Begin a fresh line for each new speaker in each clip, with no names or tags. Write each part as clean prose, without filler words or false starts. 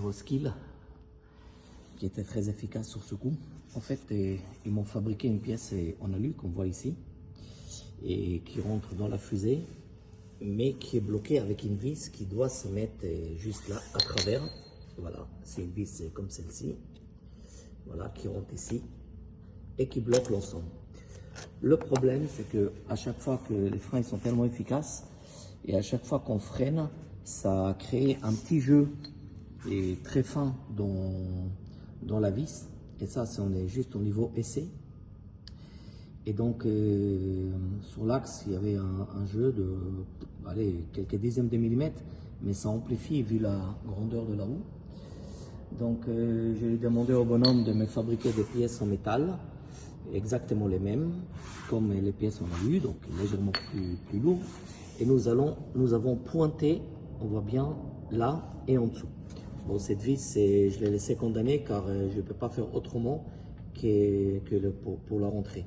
Evoskill qui était très efficace sur ce coup. En fait, ils m'ont fabriqué une pièce en alu qu'on voit ici et qui rentre dans la fusée, mais qui est bloquée avec une vis qui doit se mettre juste là à travers. Voilà, c'est une vis comme celle-ci, voilà, qui rentre ici et qui bloque l'ensemble. Le problème, c'est que à chaque fois que les freins sont tellement efficaces et à chaque fois qu'on freine, ça crée un petit jeu et très fin dans la vis. Et ça, on est juste au niveau essai. Et donc, sur l'axe, il y avait un jeu de quelques dizaines de millimètres, mais ça amplifie vu la grandeur de la roue. Donc, je lui ai demandé au bonhomme de me fabriquer des pièces en métal, exactement les mêmes, comme les pièces en alu, donc légèrement plus lourd. Et nous avons pointé, on voit bien là et en dessous. Bon, cette vis, je l'ai laissée condamner car je ne peux pas faire autrement pour la rentrée.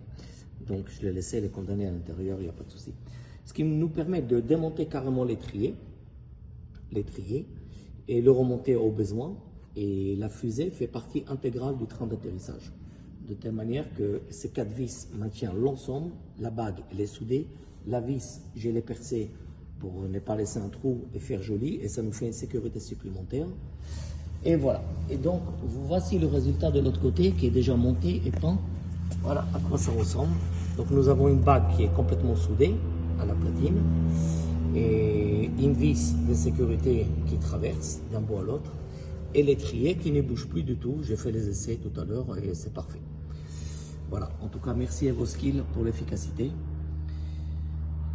Donc je l'ai laissé, elle est condamnée à l'intérieur, il n'y a pas de souci. Ce qui nous permet de démonter carrément l'étrier et le remonter au besoin. Et la fusée fait partie intégrale du train d'atterrissage. De telle manière que ces 4 vis maintiennent l'ensemble, la bague elle est soudée, la vis je l'ai percée pour ne pas laisser un trou et faire joli, et ça nous fait une sécurité supplémentaire. Et voilà. Et donc, voici le résultat de l'autre côté qui est déjà monté et peint. Voilà à quoi ça ressemble. Donc, nous avons une bague qui est complètement soudée à la platine et une vis de sécurité qui traverse d'un bout à l'autre et l'étrier qui ne bouge plus du tout. J'ai fait les essais tout à l'heure et c'est parfait. Voilà. En tout cas, merci Evoskill pour l'efficacité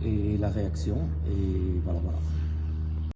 et la réaction. Et voilà.